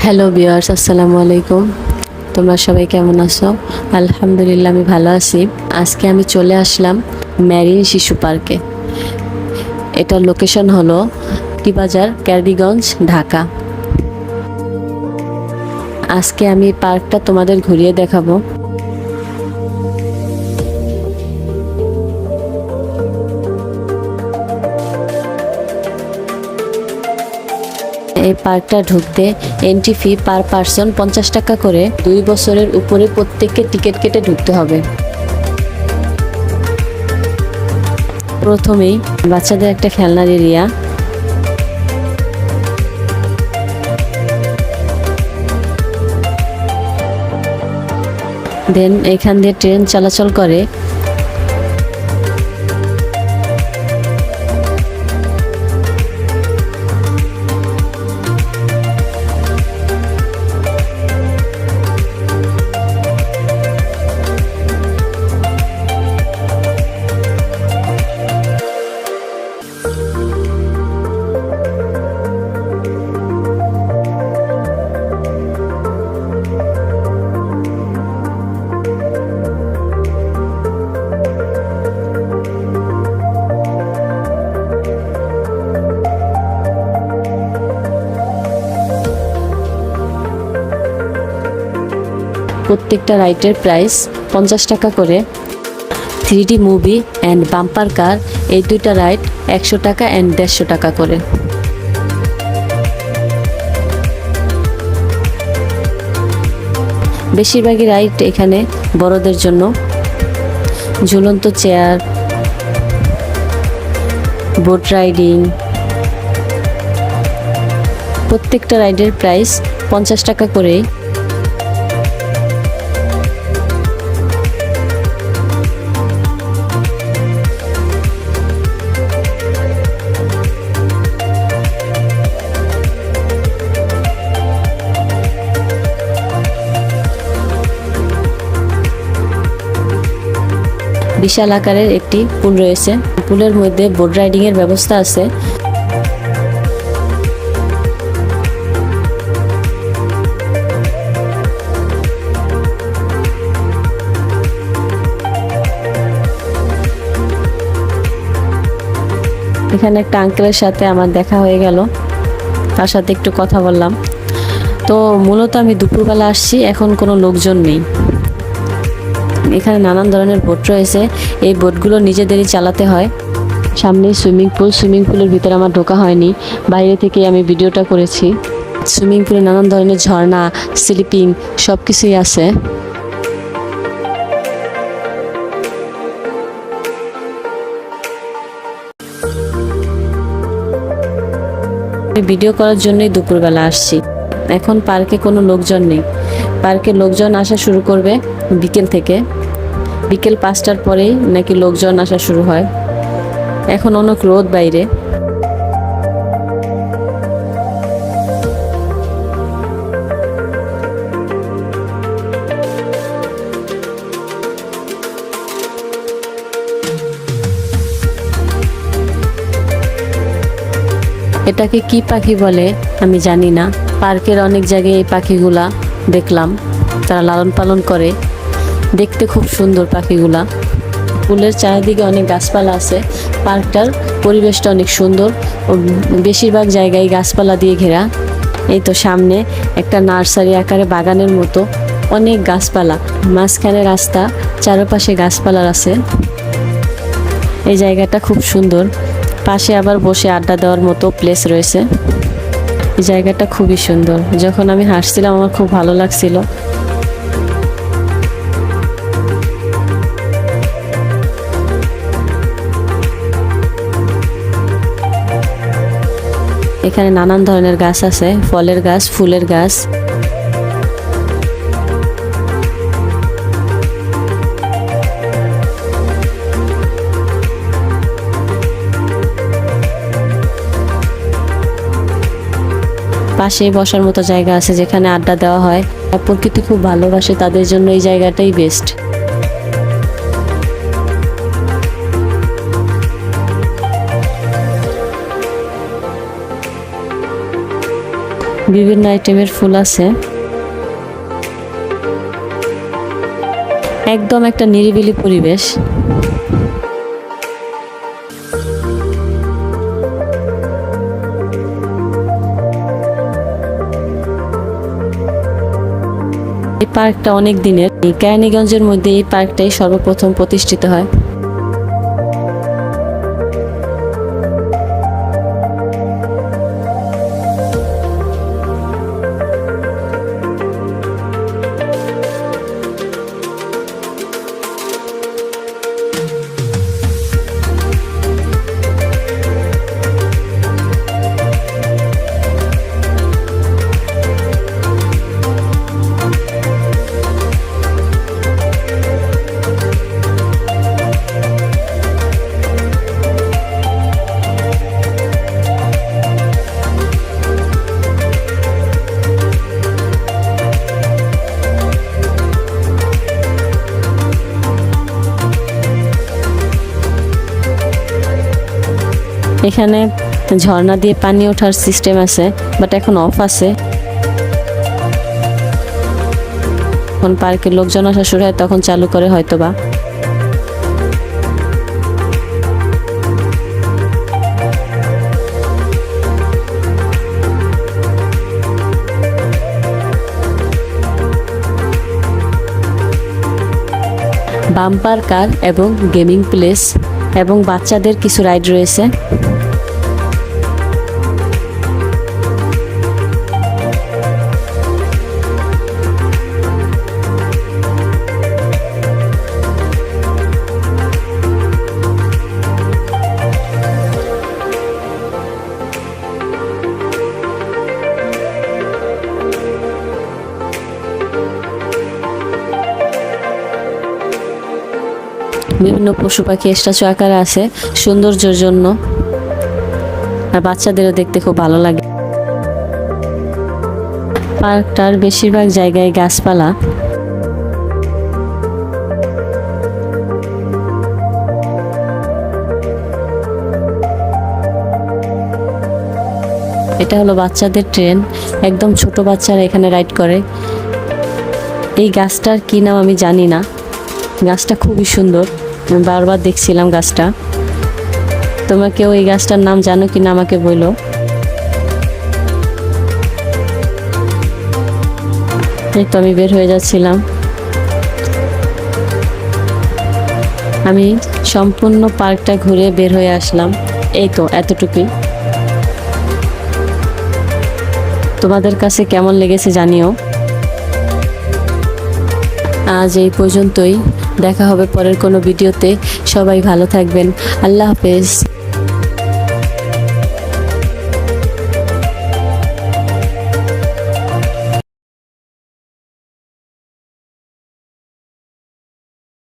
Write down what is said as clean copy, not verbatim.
Hello viewers, আসসালামু আলাইকুম। তোমরা সবাই কেমন আছো? আলহামদুলিল্লাহ, আমি ভালো আছি। আজকে আমি চলে আসলাম মেরিন শিশু পার্কে। এটার লোকেশন হলো টিবাজার, ক্যান্ডিগঞ্জ, ঢাকা। আজকে আমি পার্কটা তোমাদের ঘুরিয়ে দেখাবো। এই পার্কটা ঢুকতে এন্ট্রি ফি পার পারসন 50 টাকা করে। 2 বছরের উপরে প্রত্যেককে টিকিট কেটে ঢুকতে হবে। প্রথমেই বাচ্চাদের একটা খেলনার এরিয়া, দেন এখান দিয়ে ট্রেন চলাচল করে। প্রত্যেকটা রাইডের প্রাইস 50 টাকা করে। 3D মুভি অ্যান্ড বাম্পার কার, এই দুইটা রাইড 100 টাকা অ্যান্ড 150 টাকা করে। বেশিরভাগই রাইড এখানে বড়দের জন্য। ঝুলন্ত চেয়ার, বোট রাইডিং, প্রত্যেকটা রাইডের প্রাইস 50 টাকা করে। বিশাল আকারের একটি পুল রয়েছে। পুলের মধ্যে বোট রাইডিং এর ব্যবস্থা আছে। এখানে একটা আঙ্কেলের সাথে আমার দেখা হয়ে গেল, তার সাথে একটু কথা বললাম। তো মূলত আমি দুপুরবেলা আসছি, এখন কোনো লোকজন নেই। এখানে নানান ধরনের বোট রয়েছে। এই বোটগুলো নিজেদেরই চালাতে হয়। সামনে সুইমিং পুলের ভিতরে আমার ঢোকা হয়নি, বাইরে থেকে আমি ভিডিওটা করেছি। সুইমিং পুলে নানান ধরনের ঝর্ণা, স্লিপিং সব কিছুই আছে। ভিডিও করার জন্যই দুপুরবেলা আসছি। এখন পার্কে কোনো লোকজন নেই। পার্কে লোকজন আসা শুরু করবে বিকেল থেকে। বিকেল 5টার পরেই নাকি লোকজন আসা শুরু হয়। এখন অনেক রোদ বাইরে। এটাকে কি পাখি বলে আমি জানি না। পার্কের অনেক জায়গায় এই পাখিগুলা দেখলাম, তারা লালন পালন করে। দেখতে খুব সুন্দর পাখিগুলা। পুলের চারিদিকে অনেক গাছপালা আছে। পার্কটার পরিবেশটা অনেক সুন্দর ও বেশিরভাগ জায়গায় গাছপালা দিয়ে ঘেরা। এই তো সামনে একটা নার্সারি আকারে বাগানের মতো অনেক গাছপালা, মাঝখানে রাস্তা, চারপাশে গাছপালা আছে। এই জায়গাটা খুব সুন্দর। পাশে আবার বসে আড্ডা দেওয়ার মতো প্লেস রয়েছে। এই জায়গাটা খুবই সুন্দর। যখন আমি হাঁটছিলাম আমার খুব ভালো লাগছিল। এখানে নানান ধরনের গাছ আছে, ফলের গাছ, ফুলের গাছ। পাশে বসার মতো জায়গা আছে যেখানে আড্ডা দেওয়া হয়। প্রকৃতি খুব ভালোবাসে, তাদের জন্য এই জায়গাটাই বেস্ট। বিভিন্ন আইটেমের ফুল আছে। একদম একটা নিরিবিলি পরিবেশ। এই পার্কটা অনেক দিনের। এই কেরানীগঞ্জের মধ্যে এই পার্কটাই সর্বপ্রথম প্রতিষ্ঠিত হয়। এখানে ঝর্ণা দিয়ে পানি ওঠার সিস্টেম আছে, বাট এখন অফ আছে। যখন পার্কের লোকজন আসা শুরু হয় তখন চালু করে হয়তোবা। বাম্পার কার এবং গেমিং প্লেস এবং বাচ্চাদের কিছু রাইড রয়েছে। বিভিন্ন পশু পাখি স্ট্যাচু আকারে আছে সৌন্দর্যের জন্য, আর বাচ্চাদেরও দেখতে খুব ভালো লাগে। পার্কটার বেশিরভাগ জায়গায় গাছপালা। এটা হলো বাচ্চাদের ট্রেন, একদম ছোট বাচ্চারা এখানে রাইড করে। এই গাছটার কি নাম আমি জানি না, গাছটা খুবই সুন্দর, আমি বারবার দেখছিলাম গাছটা। তোমরা কেউ এই গাছটার নাম জানো কি না আমাকে বলো। এই তো আমি বের হয়ে যাচ্ছিলাম। আমি সম্পূর্ণ পার্কটা ঘুরে বের হয়ে আসলাম। এই তো এতটুকুই। তোমাদের কাছে কেমন লেগেছে জানিও। আজ এই পর্যন্তই, দেখা হবে পরের কোনো ভিডিওতে। সবাই ভালো থাকবেন। আল্লাহ হাফেজ।